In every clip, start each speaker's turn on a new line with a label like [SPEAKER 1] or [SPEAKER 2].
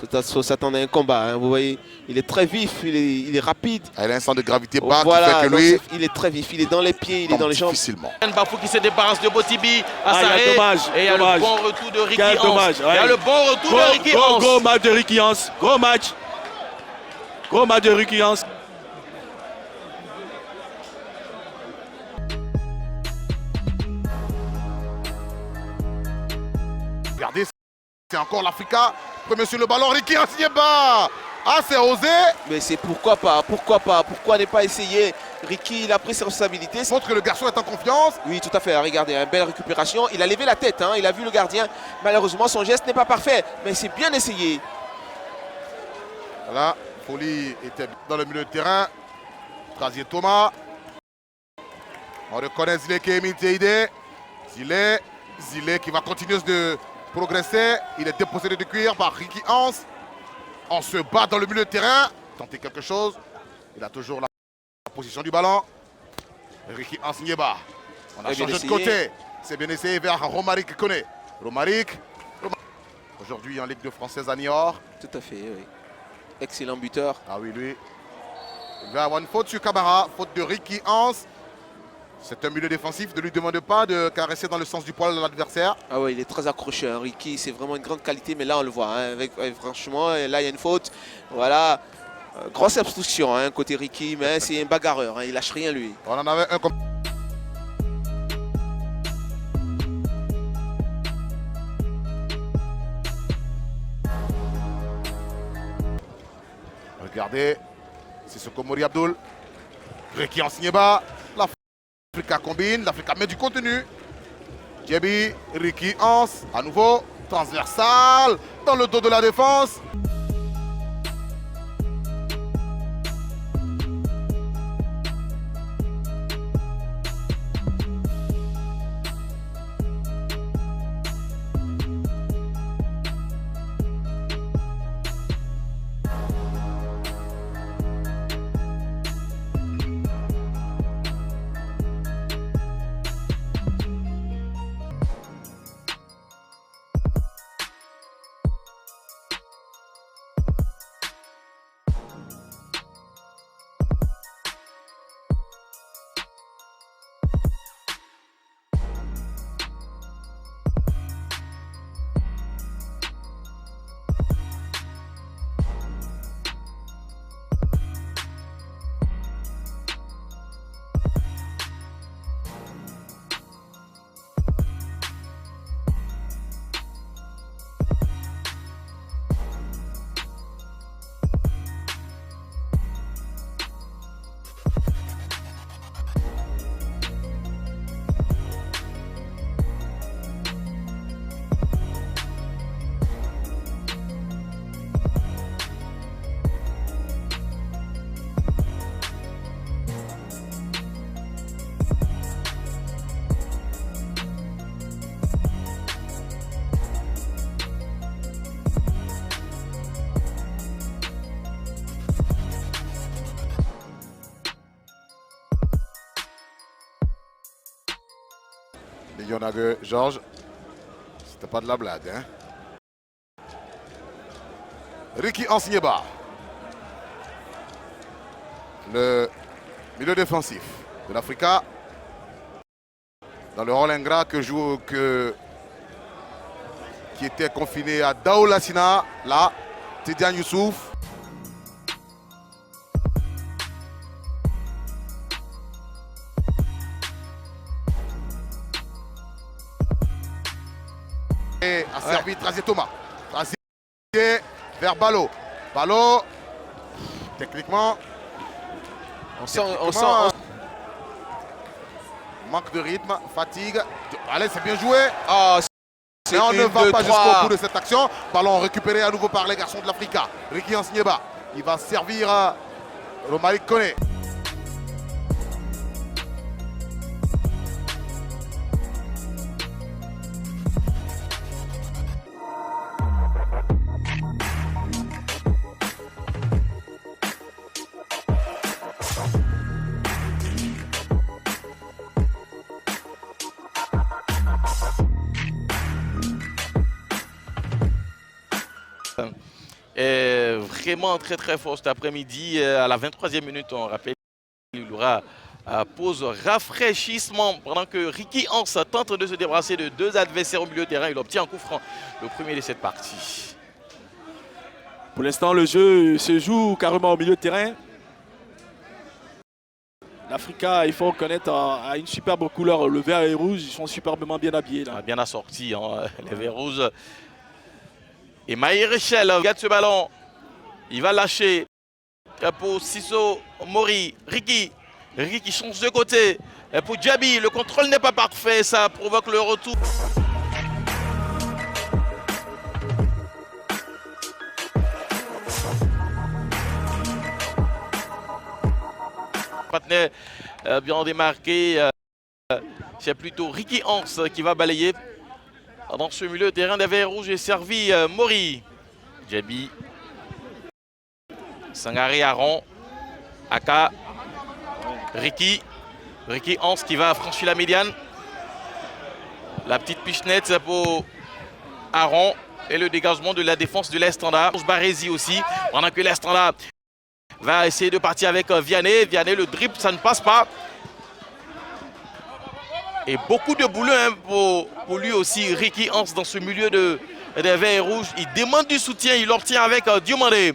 [SPEAKER 1] faut s'attendre à un combat. Hein. Vous voyez, il est très vif, il est rapide.
[SPEAKER 2] Il a un centre de gravité bas
[SPEAKER 1] voilà,
[SPEAKER 2] qui fait que lui...
[SPEAKER 1] il est très vif, il est dans les pieds, il est dans les jambes.
[SPEAKER 2] Difficilement.
[SPEAKER 3] Bafou qui se débarrasse de Botibi à Sarré. Et il y a le bon retour de Ricky Hans. Il y a le bon retour de Ricky Hans.
[SPEAKER 4] Gros match de Ricky Hans. Gros match. Gros match de Ricky Hans.
[SPEAKER 2] Regardez, c'est encore l'Africa. Premier sur le ballon, Ricky Hans n'y est pas. Ah, c'est osé.
[SPEAKER 1] Mais c'est pourquoi pas, pourquoi ne pas essayer. Ricky, il a pris ses responsabilités.
[SPEAKER 2] Montre que le garçon est en confiance.
[SPEAKER 1] Oui, tout à fait. Regardez, une belle récupération. Il a levé la tête, hein. Il a vu le gardien. Malheureusement, son geste n'est pas parfait, mais c'est bien essayé.
[SPEAKER 2] Voilà, Folly était dans le milieu de terrain. Trazier Thomas. On reconnaît Zile qui est imité. Zile qui va continuer de progresser. Il est dépossédé de cuir par Ricky Hans. On se bat dans le milieu de terrain. Tenter quelque chose. Il a toujours la position du ballon. Ricky Hans n'y est pas. On a changé de côté. C'est bien essayé vers Romaric Kone. Romaric. Aujourd'hui en Ligue 2 française à Niort.
[SPEAKER 1] Tout à fait, oui. Excellent buteur.
[SPEAKER 2] Ah oui, lui. Il va avoir une faute sur Camara. Faute de Ricky Hans. C'est un milieu défensif. Ne lui demande pas de caresser dans le sens du poil de l'adversaire.
[SPEAKER 1] Ah ouais, il est très accroché. Hein. Ricky, c'est vraiment une grande qualité. Mais là, on le voit. Hein, franchement, là, il y a une faute. Voilà. Grosse obstruction, hein, côté Ricky. Mais c'est un bagarreur. Hein, il lâche rien, lui.
[SPEAKER 2] On en avait un comme... Regardez. C'est ce Komori Abdul. Ricky Hans n'y est pas. L'Africa combine, l'Africa met du contenu. Djebi, Ricky Hans, à nouveau, transversal, dans le dos de la défense. Georges, c'était pas de la blague. Hein? Ricky Hans n'y est pas. Le milieu défensif de l'Africa. Dans le rôle ingrat qui était confiné à Daoula Sina. Là, Tidiane Youssouf. A servi Trazier Thomas. Trazier vers Ballot. Ballot, techniquement,
[SPEAKER 1] on sent
[SPEAKER 2] manque de rythme, fatigue. Allez, c'est bien joué.
[SPEAKER 1] Oh,
[SPEAKER 2] mais on ne va pas jusqu'au bout de cette action. Ballon récupéré à nouveau par les garçons de l'Africa. Ricky Hans n'y est pas. Il va servir à Romaric Kone.
[SPEAKER 3] est vraiment très très fort cet après-midi. À la 23e minute, on rappelle qu'il y aura pause rafraîchissement pendant que Ricky Hans tente de se débarrasser de deux adversaires au milieu de terrain. Il obtient un coup franc, le premier de cette partie.
[SPEAKER 4] Pour l'instant, le jeu se joue carrément au milieu de terrain. L'Africa, il faut reconnaître, a une superbe couleur, le vert et le rouge. Ils sont superbement bien habillés. Là.
[SPEAKER 3] Bien assortis, hein, les verts rouges. Et Maïr Richel garde ce ballon. Il va lâcher pour Sisso Mori. Ricky qui change de côté. Et pour Djabi, le contrôle n'est pas parfait. Ça provoque le retour. Partenaire bien démarqué. C'est plutôt Ricky Hans qui va balayer. Dans ce milieu de terrain des verts rouges est servi Mori. Djabi. Sangare Aron. Aka. Ricky Hans qui va franchir la médiane. La petite pichenette pour Aron. Et le dégagement de la défense de l'Estandard. Barési aussi. Pendant que l'Estandard va essayer de partir avec Vianney. Vianney, le dribble, ça ne passe pas. Et beaucoup de boulot hein, pour lui aussi, Ricky Hans, dans ce milieu des verts et rouges. Il demande du soutien, il l'obtient avec Diomandé.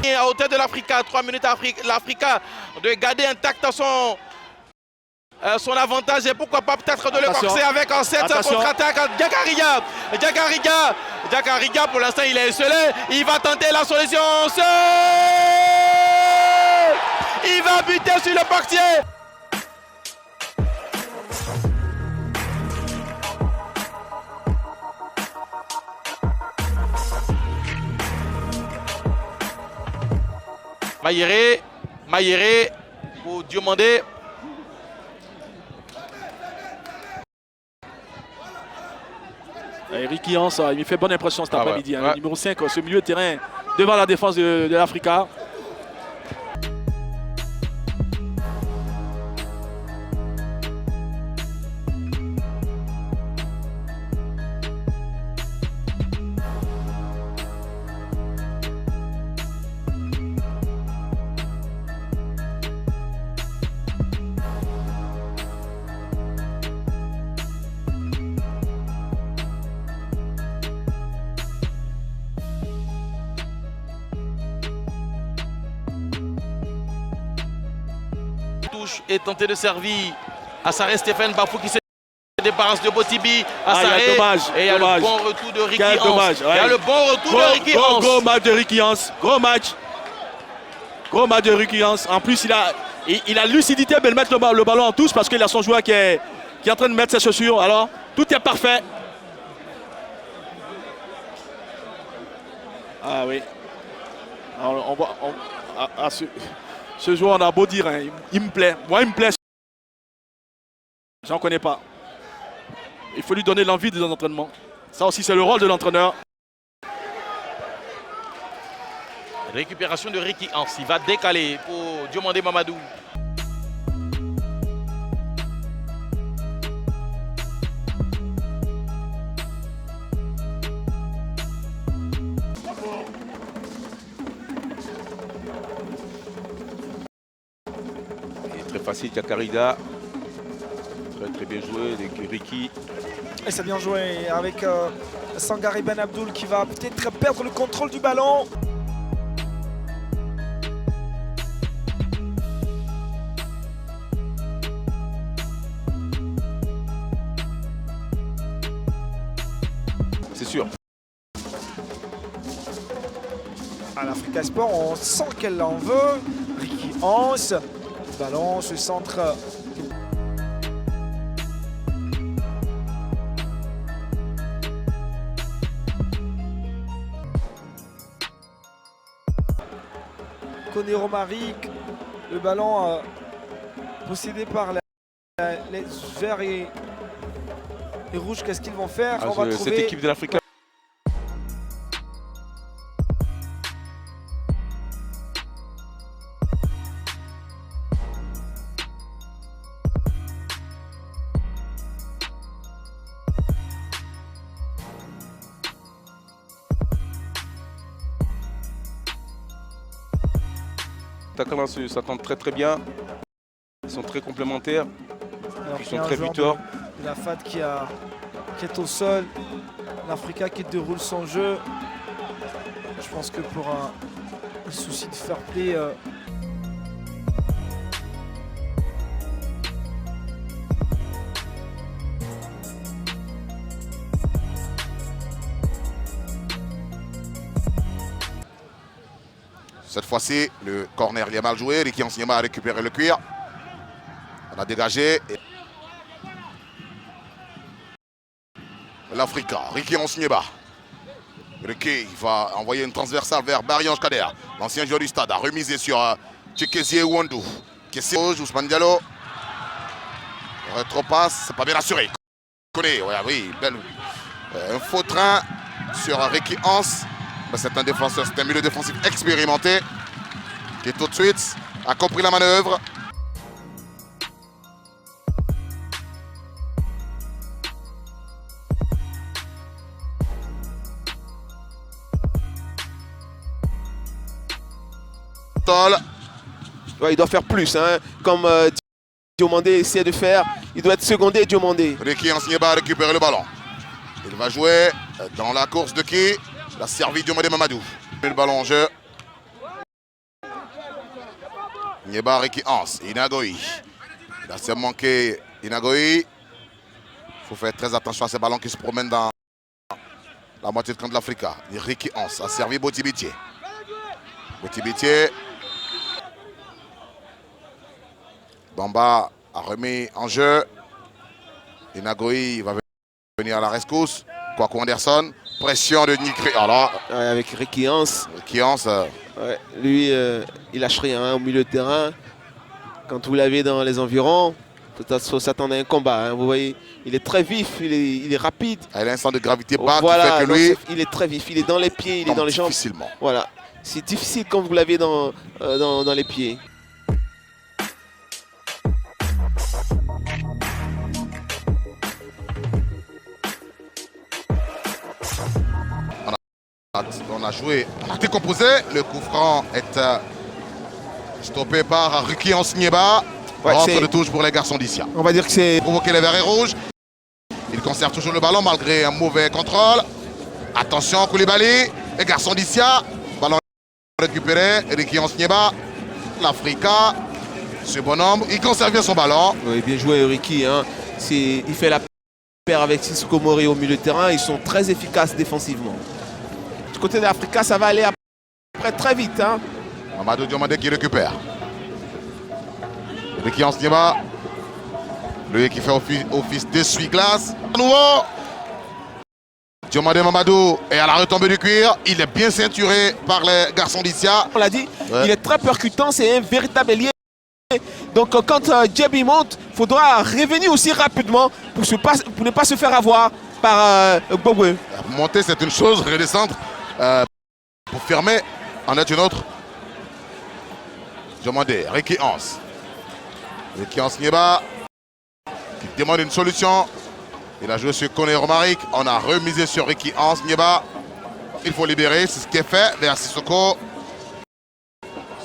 [SPEAKER 3] Et à hauteur de l'Africa, 3 minutes l'Africa de garder intact son avantage et pourquoi pas peut-être de le corser avec un 7 contre-attaque. Diakariga pour l'instant il est esselé, il va tenter la solution. Il va buter sur le portier. Maïré pour Diomandé.
[SPEAKER 4] Ricky Hans, il me fait bonne impression cet après-midi. Ouais. Numéro 5, ce milieu de terrain devant la défense de l'Africa.
[SPEAKER 3] Et tenter de servir à Saré Stéphane Bafou qui se débarrasse de Botibi.
[SPEAKER 4] Dommage.
[SPEAKER 3] Et il y a le bon retour de Ricky Hans. Il y a le bon retour de Ricky Hans.
[SPEAKER 4] Gros match de Ricky Hans. Gros match. Gros match de Ricky Hans. En plus, il a lucidité de mettre le ballon en touche parce qu'il a son joueur qui est en train de mettre ses chaussures. Alors, tout est parfait. Ah oui. Alors, on voit... Ce joueur, on a beau dire, hein, il me plaît. Moi, il me plaît. J'en connais pas. Il faut lui donner l'envie de l'entraînement. Ça aussi, c'est le rôle de l'entraîneur.
[SPEAKER 3] Récupération de Ricky Hans. Il va décaler pour Diomandé Mamadou.
[SPEAKER 5] Très facile, Diakariga. Très bien joué avec Ricky.
[SPEAKER 6] Et c'est bien joué avec Sangare Ben Abdoul qui va peut-être perdre le contrôle du ballon.
[SPEAKER 5] C'est sûr.
[SPEAKER 6] À l'Africa Sport, on sent qu'elle en veut. Ricky Hans. Ballon, ce centre. Koné Romaric, le ballon possédé par les verts et rouges. Qu'est-ce qu'ils vont faire? On va trouver
[SPEAKER 5] cette équipe de l'Africa. attaquants-là s'attendent très très bien. Ils sont très complémentaires.
[SPEAKER 6] Alors
[SPEAKER 5] Ils
[SPEAKER 6] qu'il y a
[SPEAKER 5] sont
[SPEAKER 6] un
[SPEAKER 5] très
[SPEAKER 6] joueur
[SPEAKER 5] buteurs.
[SPEAKER 6] de la FAD qui est au sol. L'Africa qui déroule son jeu. Je pense que pour un souci de fair play,
[SPEAKER 2] Cette fois-ci, le corner il est mal joué. Ricky Onsnieba a récupéré le cuir. On a dégagé. L'Africa, Ricky Onsnieba. Ricky va envoyer une transversale vers Barry Kader. L'ancien joueur du stade a remisé sur Tchekezie Wondou. Kessie Ousmane Diallo. Rétropasse, c'est pas bien assuré. Connaît, ouais, oui, belle. Un faux train sur Ricky Hans. C'est un défenseur, c'est un milieu défensif expérimenté qui tout de suite a compris la manœuvre.
[SPEAKER 1] Ouais, il doit faire plus, hein. Comme Diomandé essaie de faire, il doit être secondé Diomandé.
[SPEAKER 2] Ricky Onsnieba a récupéré le ballon. Il va jouer dans la course de qui? Il a servi Diomandé Mamadou. Le ballon en jeu. Nieba, Ricky Hans, Inagoï. Il a se manqué Inagoï. Il faut faire très attention à ces ballons qui se promènent dans la moitié de camp de l'Africa. Ricky Hans a servi Botibitié. Botibitié. Bamba a remis en jeu. Inagoï va venir à la rescousse. Kwaku Anderson. Pression de Nikri. Alors,
[SPEAKER 1] Ouais, avec Ricky Hans.
[SPEAKER 2] Ricky Hans.
[SPEAKER 1] Ouais, lui, il lâche rien hein, au milieu de terrain. Quand vous l'avez dans les environs, il faut s'attendre à un combat. Hein. Vous voyez, il est très vif, il est rapide.
[SPEAKER 2] Il a un centre de gravité bas
[SPEAKER 1] Voilà,
[SPEAKER 2] qui fait que lui
[SPEAKER 1] donc il est très vif. Il est dans les pieds, il est dans les jambes.
[SPEAKER 2] difficilement.
[SPEAKER 1] Voilà. C'est difficile quand vous l'avez dans les pieds.
[SPEAKER 2] On a joué, on a décomposé. Le coup franc est stoppé par Ricky Onsnieba.
[SPEAKER 1] Ouais,
[SPEAKER 2] Rentre de touche pour les garçons d'Issia.
[SPEAKER 1] On va dire que c'est...
[SPEAKER 2] Provoquer les verts et rouges. Il conserve toujours le ballon malgré un mauvais contrôle. Attention, Koulibaly. Les garçons d'Issia. Ballon récupéré. Ricky Onsnieba. L'Africa. Ce bonhomme, il conserve bien son ballon.
[SPEAKER 1] Oui, bien joué Ricky. Hein. Il fait la paire avec Sissoko Mori au milieu de terrain. Ils sont très efficaces défensivement. Du côté de l'Africa, ça va aller après très vite. Hein.
[SPEAKER 2] Mamadou Diomandé qui récupère. Ricky Onsnieba. Lui qui fait office d'essuie-glace. À nouveau. Diomandé Mamadou est à la retombée du cuir. Il est bien ceinturé par les garçons d'Issia.
[SPEAKER 1] On l'a dit,
[SPEAKER 2] Ouais.
[SPEAKER 1] il est très percutant. C'est un véritable ailier. Donc quand Djebi monte, il faudra revenir aussi rapidement pour ne pas se faire avoir par Gbagbo.
[SPEAKER 2] Monter c'est une chose, redescendre pour fermer en est une autre. Diomandé, Ricky Hans. Ricky Onsnieba qui demande une solution. Il a joué sur Koné Romaric. On a remisé sur Ricky Onsnieba. Il faut libérer, c'est ce qui est fait vers Sissoko.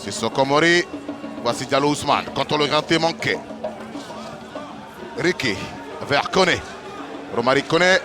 [SPEAKER 2] Sissoko Mori. Voici Diallo Ousmane. Contrôle orienté manqué. Ricky vers Koné. Romaric Koné.